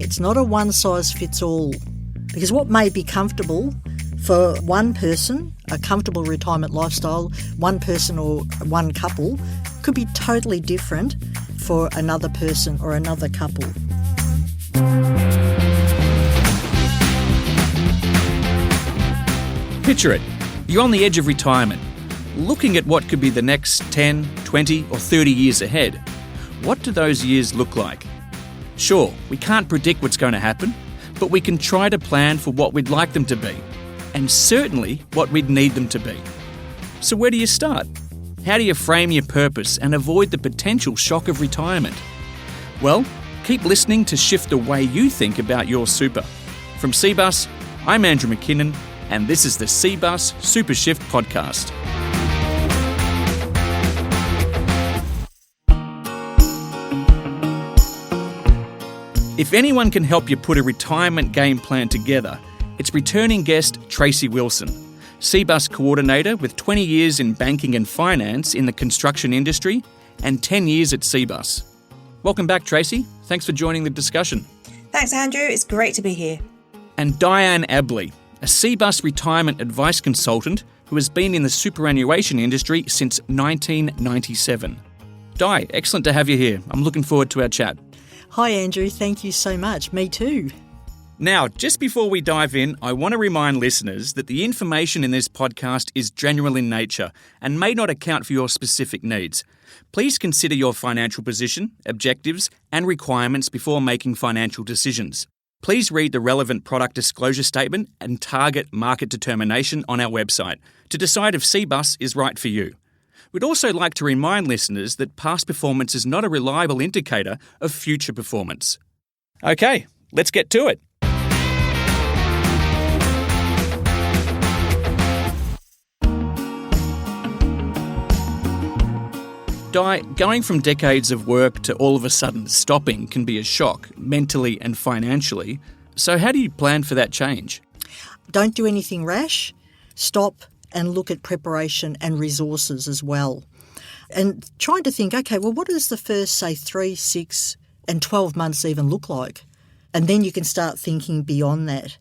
It's not a one-size-fits-all, because what may be comfortable for one person, a comfortable retirement lifestyle, one person or one couple, could be totally different for another person or another couple. Picture it. You're on the edge of retirement, looking at what could be the next 10, 20 or 30 years ahead. What do those years look like? Sure, we can't predict what's going to happen, but we can try to plan for what we'd like them to be, and certainly what we'd need them to be. So where do you start? How do you frame your purpose and avoid the potential shock of retirement? Well, keep listening to shift the way you think about your super. From CBUS, I'm Andrew Mackinnon, and this is the CBUS Super Shift podcast. If anyone can help you put a retirement game plan together, it's returning guest Tracie Wilson, CBUS coordinator with 20 years in banking and finance in the construction industry and 10 years at CBUS. Welcome back, Tracie. Thanks for joining the discussion. Thanks, Andrew. It's great to be here. And Dianne Abbley, a CBUS retirement advice consultant who has been in the superannuation industry since 1997. Di, excellent to have you here. I'm looking forward to our chat. Hi Andrew, thank you so much. Me too. Now, just before we dive in, I want to remind listeners that the information in this podcast is general in nature and may not account for your specific needs. Please consider your financial position, objectives, and requirements before making financial decisions. Please read the relevant product disclosure statement and target market determination on our website to decide if CBUS is right for you. We'd also like to remind listeners that past performance is not a reliable indicator of future performance. Okay, let's get to it. Di, going from decades of work to all of a sudden stopping can be a shock, mentally and financially. So how do you plan for that change? Don't do anything rash. Stop and look at preparation and resources as well. And trying to think, okay, well, what does the first, say, 3, 6 and 12 months even look like? And then you can start thinking beyond that.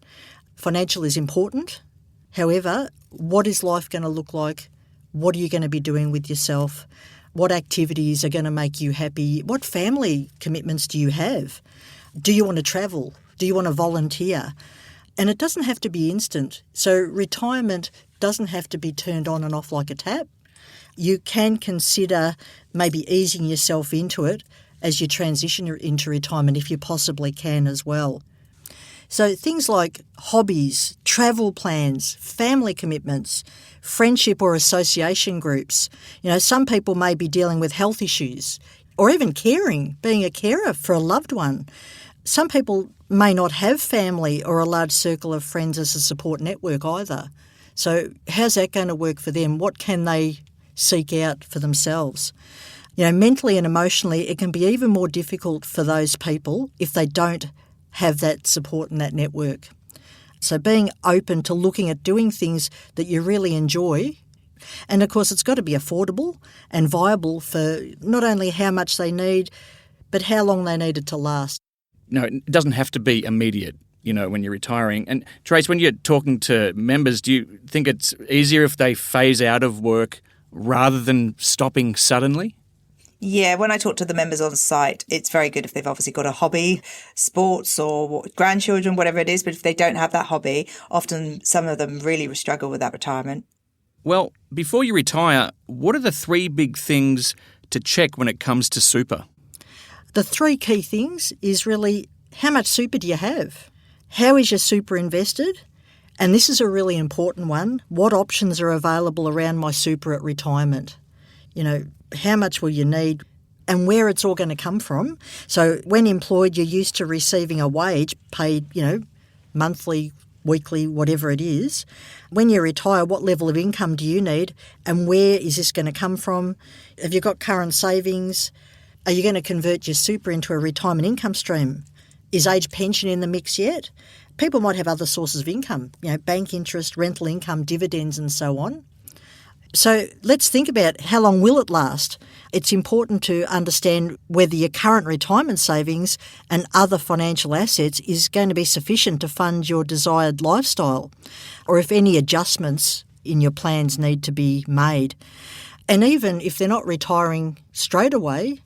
Financial is important. However, what is life going to look like? What are you going to be doing with yourself? What activities are going to make you happy? What family commitments do you have? Do you want to travel? Do you want to volunteer? And it doesn't have to be instant. So retirement doesn't have to be turned on and off like a tap. You can consider maybe easing yourself into it as you transition into retirement if you possibly can as well. So things like hobbies, travel plans, family commitments, friendship or association groups. Some people may be dealing with health issues or even caring, being a carer for a loved one. Some people may not have family or a large circle of friends as a support network either. So how's that going to work for them? What can they seek out for themselves? Mentally and emotionally, it can be even more difficult for those people if they don't have that support and that network. So being open to looking at doing things that you really enjoy. And of course, it's got to be affordable and viable for not only how much they need, but how long they need it to last. No, it doesn't have to be immediate, when you're retiring. And Trace, when you're talking to members, do you think it's easier if they phase out of work rather than stopping suddenly? Yeah, when I talk to the members on site, it's very good if they've obviously got a hobby, sports or grandchildren, whatever it is. But if they don't have that hobby, often some of them really struggle with that retirement. Well, before you retire, what are the 3 big things to check when it comes to super? The 3 key things is really how much super do you have? How is your super invested? And this is a really important one. What options are available around my super at retirement? How much will you need and where it's all going to come from. So when employed, you're used to receiving a wage paid, monthly, weekly, whatever it is. When you retire, what level of income do you need and where is this going to come from? Have you got current savings? Are you going to convert your super into a retirement income stream? Is age pension in the mix yet? People might have other sources of income, bank interest, rental income, dividends and so on. So let's think about how long will it last? It's important to understand whether your current retirement savings and other financial assets is going to be sufficient to fund your desired lifestyle, or if any adjustments in your plans need to be made. And even if they're not retiring straight away,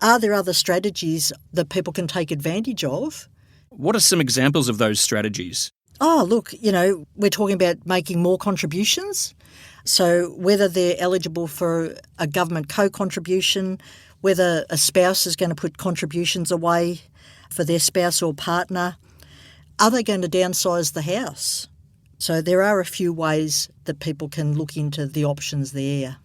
are there other strategies that people can take advantage of? What are some examples of those strategies? Oh, look, we're talking about making more contributions. So whether they're eligible for a government co-contribution, whether a spouse is going to put contributions away for their spouse or partner, are they going to downsize the house? So there are a few ways that people can look into the options there.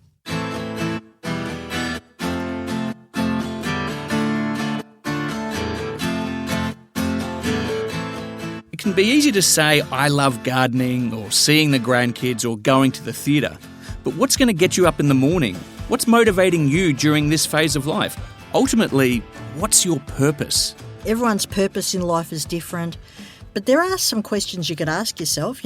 It can be easy to say, I love gardening or seeing the grandkids or going to the theatre. But what's going to get you up in the morning? What's motivating you during this phase of life? Ultimately, what's your purpose? Everyone's purpose in life is different, but there are some questions you could ask yourself.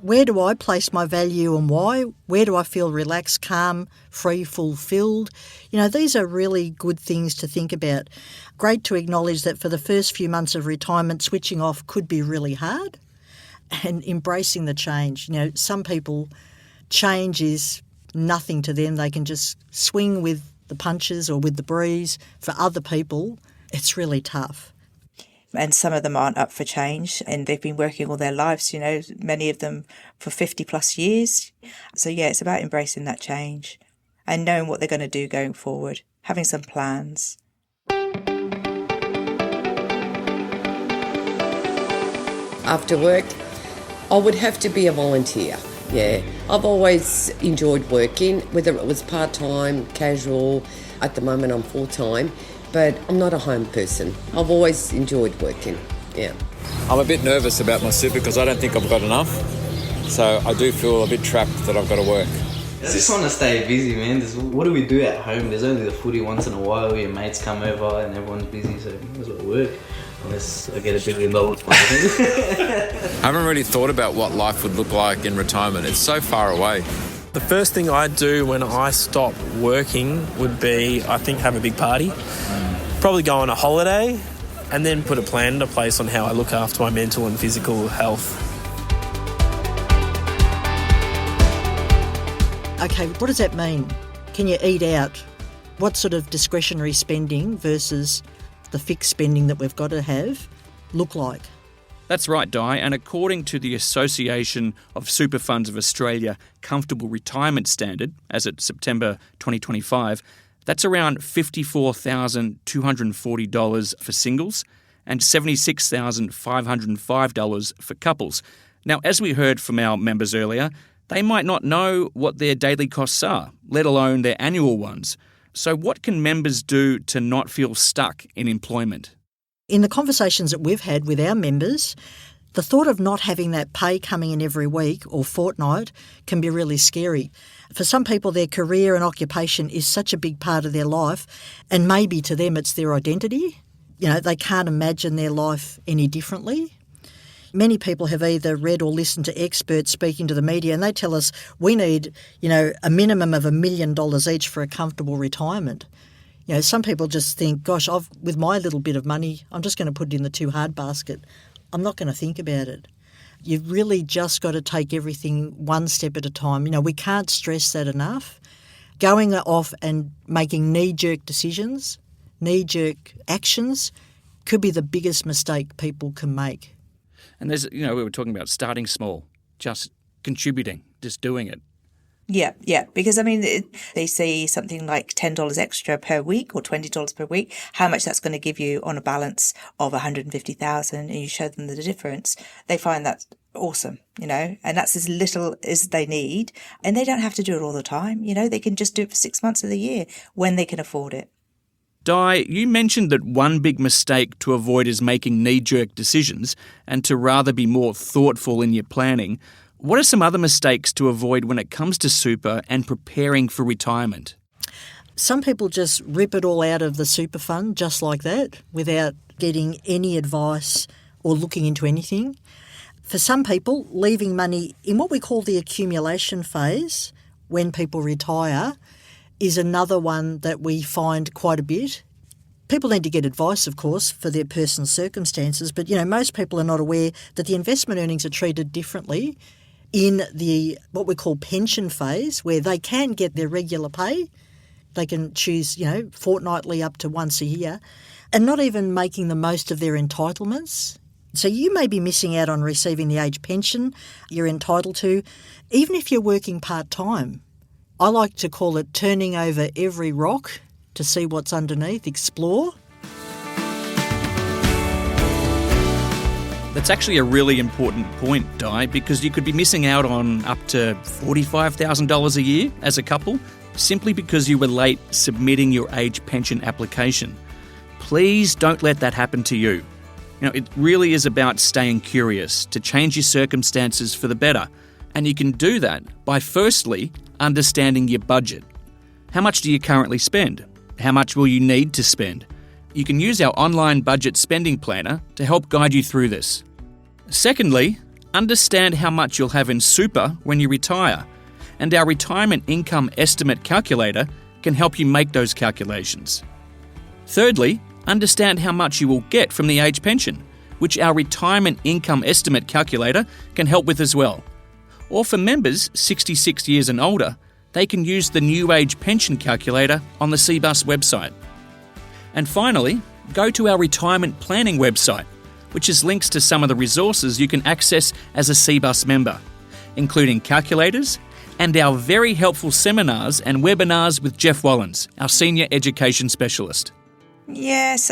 Where do I place my value and why? Where do I feel relaxed, calm, free, fulfilled? These are really good things to think about. Great to acknowledge that for the first few months of retirement, switching off could be really hard, and embracing the change. Some people, change is nothing to them. They can just swing with the punches or with the breeze. For other people, it's really tough. And some of them aren't up for change, and they've been working all their lives, many of them for 50 plus years. So yeah, it's about embracing that change and knowing what they're going to do going forward, having some plans. After work, I would have to be a volunteer. Yeah, I've always enjoyed working, whether it was part-time, casual. At the moment I'm full-time, but I'm not a home person. I've always enjoyed working, yeah. I'm a bit nervous about my super because I don't think I've got enough. So I do feel a bit trapped that I've got to work. I just want to stay busy, man. What do we do at home? There's only the footy once in a while. Your mates come over and everyone's busy, so that's what work. Unless I get $1 billion. I haven't really thought about what life would look like in retirement. It's so far away. The first thing I'd do when I stop working would be, I think, have a big party. Probably go on a holiday and then put a plan into place on how I look after my mental and physical health. Okay, what does that mean? Can you eat out? What sort of discretionary spending versus the fixed spending that we've got to have look like? That's right, Di, and according to the Association of Super Funds of Australia Comfortable Retirement Standard, as of September 2025, that's around $54,240 for singles and $76,505 for couples. Now, as we heard from our members earlier, they might not know what their daily costs are, let alone their annual ones. So what can members do to not feel stuck in employment? In the conversations that we've had with our members, the thought of not having that pay coming in every week or fortnight can be really scary. For some people, their career and occupation is such a big part of their life, and maybe to them it's their identity. They can't imagine their life any differently. Many people have either read or listened to experts speaking to the media, and they tell us we need, a minimum of $1 million each for a comfortable retirement. Some people just think, gosh, with my little bit of money, I'm just going to put it in the too hard basket. I'm not going to think about it. You've really just got to take everything one step at a time. We can't stress that enough. Going off and making knee-jerk decisions, knee-jerk actions could be the biggest mistake people can make. And there's, we were talking about starting small, just contributing, just doing it. Yeah, because they say something like $10 extra per week or $20 per week, how much that's going to give you on a balance of $150,000, and you show them the difference. They find that awesome, and that's as little as they need, and they don't have to do it all the time. They can just do it for 6 months of the year when they can afford it. Di, you mentioned that one big mistake to avoid is making knee-jerk decisions and to rather be more thoughtful in your planning. What are some other mistakes to avoid when it comes to super and preparing for retirement? Some people just rip it all out of the super fund just like that without getting any advice or looking into anything. For some people, leaving money in what we call the accumulation phase when people retire is another one that we find quite a bit. People need to get advice, of course, for their personal circumstances, but most people are not aware that the investment earnings are treated differently in the what we call pension phase, where they can get their regular pay. They can choose, fortnightly up to once a year, and not even making the most of their entitlements. So you may be missing out on receiving the age pension you're entitled to, even if you're working part-time. I like to call it turning over every rock to see what's underneath, explore. That's actually a really important point, Di, because you could be missing out on up to $45,000 a year as a couple simply because you were late submitting your age pension application. Please don't let that happen to you. It really is about staying curious to change your circumstances for the better. And you can do that by firstly understanding your budget. How much do you currently spend? How much will you need to spend? You can use our online budget spending planner to help guide you through this. Secondly, understand how much you'll have in super when you retire. And our retirement income estimate calculator can help you make those calculations. Thirdly, understand how much you will get from the age pension, which our retirement income estimate calculator can help with as well. Or for members 66 years and older, they can use the new age pension calculator on the CBUS website. And finally, go to our retirement planning website, which has links to some of the resources you can access as a CBUS member, including calculators and our very helpful seminars and webinars with Jeff Wallens, our Senior Education Specialist. Yes,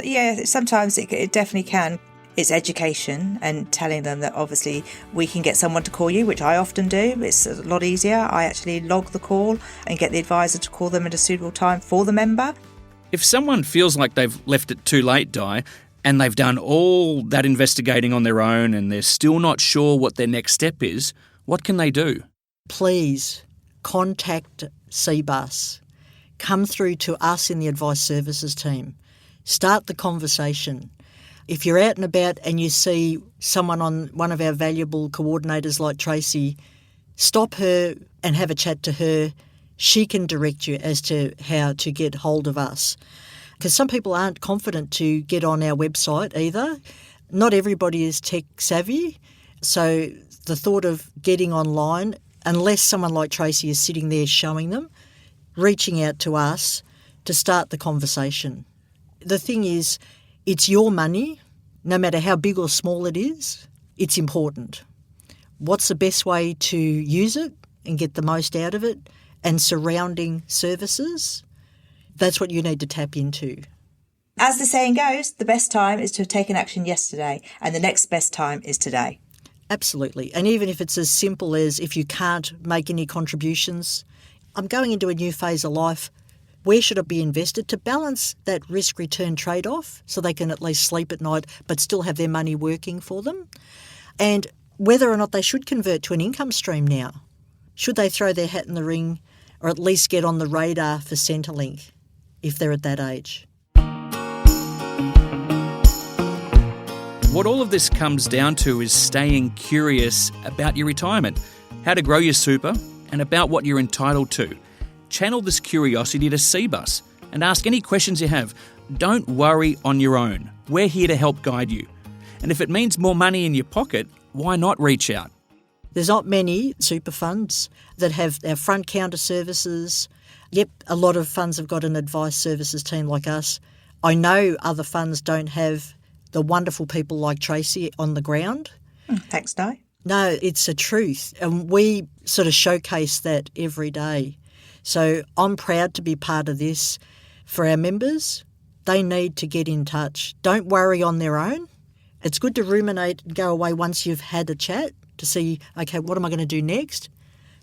sometimes it definitely can. It's education and telling them that obviously we can get someone to call you, which I often do. It's a lot easier. I actually log the call and get the advisor to call them at a suitable time for the member. If someone feels like they've left it too late, Di, and they've done all that investigating on their own and they're still not sure what their next step is, what can they do? Please contact CBUS. Come through to us in the Advice Services team. Start the conversation. If you're out and about and you see someone on one of our valuable coordinators like Tracie, stop her and have a chat to her. She can direct you as to how to get hold of us. Because some people aren't confident to get on our website either. Not everybody is tech savvy. So the thought of getting online, unless someone like Tracie is sitting there showing them, reaching out to us to start the conversation. The thing is, it's your money, no matter how big or small it is, it's important. What's the best way to use it and get the most out of it? And surrounding services, that's what you need to tap into. As the saying goes, the best time is to have taken action yesterday, and the next best time is today. Absolutely. And even if it's as simple as if you can't make any contributions, I'm going into a new phase of life. Where should it be invested to balance that risk-return trade-off so they can at least sleep at night but still have their money working for them? And whether or not they should convert to an income stream now. Should they throw their hat in the ring or at least get on the radar for Centrelink if they're at that age? What all of this comes down to is staying curious about your retirement, how to grow your super, and about what you're entitled to. Channel this curiosity to CBUS and ask any questions you have. Don't worry on your own. We're here to help guide you. And if it means more money in your pocket, why not reach out? There's not many super funds that have our front counter services. Yep, a lot of funds have got an advice services team like us. I know other funds don't have the wonderful people like Tracie on the ground. Thanks, Di. No, it's a truth. And we sort of showcase that every day. So I'm proud to be part of this for our members. They need to get in touch. Don't worry on their own. It's good to ruminate and go away once you've had a chat to see, okay, what am I going to do next?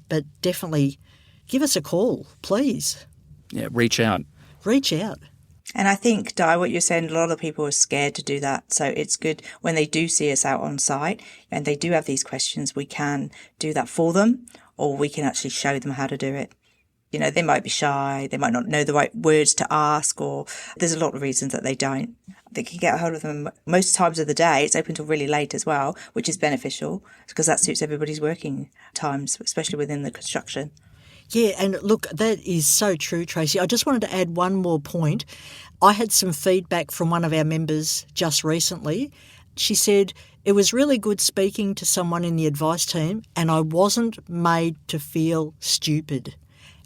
But definitely give us a call, please. Yeah, reach out. Reach out. And I think, Di, what you're saying, a lot of people are scared to do that. So it's good when they do see us out on site and they do have these questions, we can do that for them, or we can actually show them how to do it. You know, they might be shy, they might not know the right words to ask, or there's a lot of reasons that they don't. They can get a hold of them most times of the day. It's open till really late as well, which is beneficial because that suits everybody's working times, especially within the construction. Yeah, and look, that is so true, Tracie. I just wanted to add one more point. I had some feedback from one of our members just recently. She said, it was really good speaking to someone in the advice team and I wasn't made to feel stupid.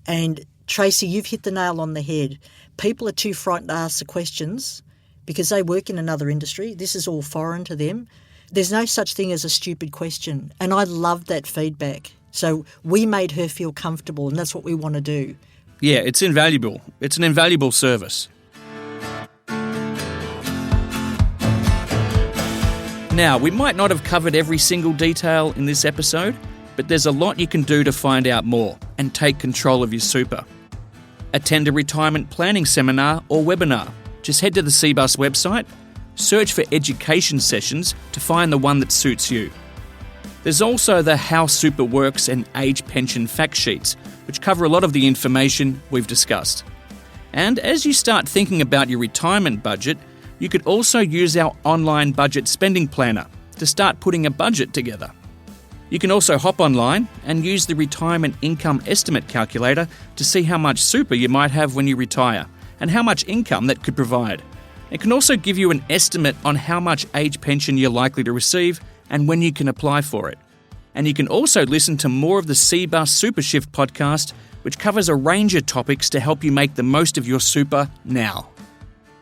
And Tracie, you've hit the nail on the head. People are too frightened to ask the questions because they work in another industry. This is all foreign to them. There's no such thing as a stupid question. And I loved that feedback. So we made her feel comfortable, and that's what we want to do. Yeah, it's invaluable. It's an invaluable service. Now, we might not have covered every single detail in this episode, but there's a lot you can do to find out more and take control of your super. Attend a retirement planning seminar or webinar. Just head to the CBUS website, search for education sessions to find the one that suits you. There's also the How Super Works and Age Pension fact sheets, which cover a lot of the information we've discussed. And as you start thinking about your retirement budget, you could also use our online budget spending planner to start putting a budget together. You can also hop online and use the retirement income estimate calculator to see how much super you might have when you retire and how much income that could provide. It can also give you an estimate on how much age pension you're likely to receive and when you can apply for it. And you can also listen to more of the CBUS Super Shift podcast, which covers a range of topics to help you make the most of your super now.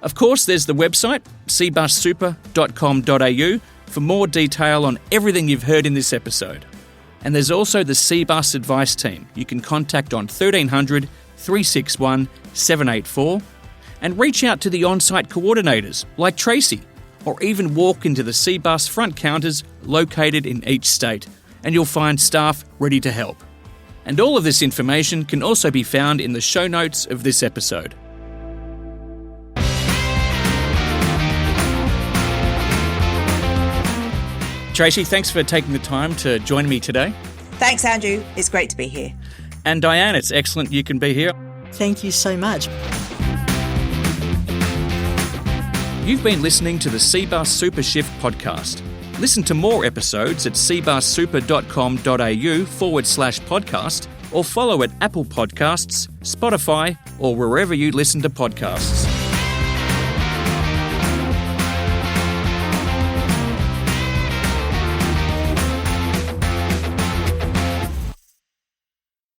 Of course, there's the website, cbussuper.com.au, for more detail on everything you've heard in this episode. And there's also the CBUS advice team you can contact on 1300 361 784 and reach out to the on-site coordinators like Tracie, or even walk into the CBUS front counters located in each state, and you'll find staff ready to help. And all of this information can also be found in the show notes of this episode. Tracie, thanks for taking the time to join me today. Thanks, Andrew. It's great to be here. And Dianne, it's excellent you can be here. Thank you so much. You've been listening to the CBUS Super Shift podcast. Listen to more episodes at cbussuper.com.au/podcast or follow at Apple Podcasts, Spotify, or wherever you listen to podcasts.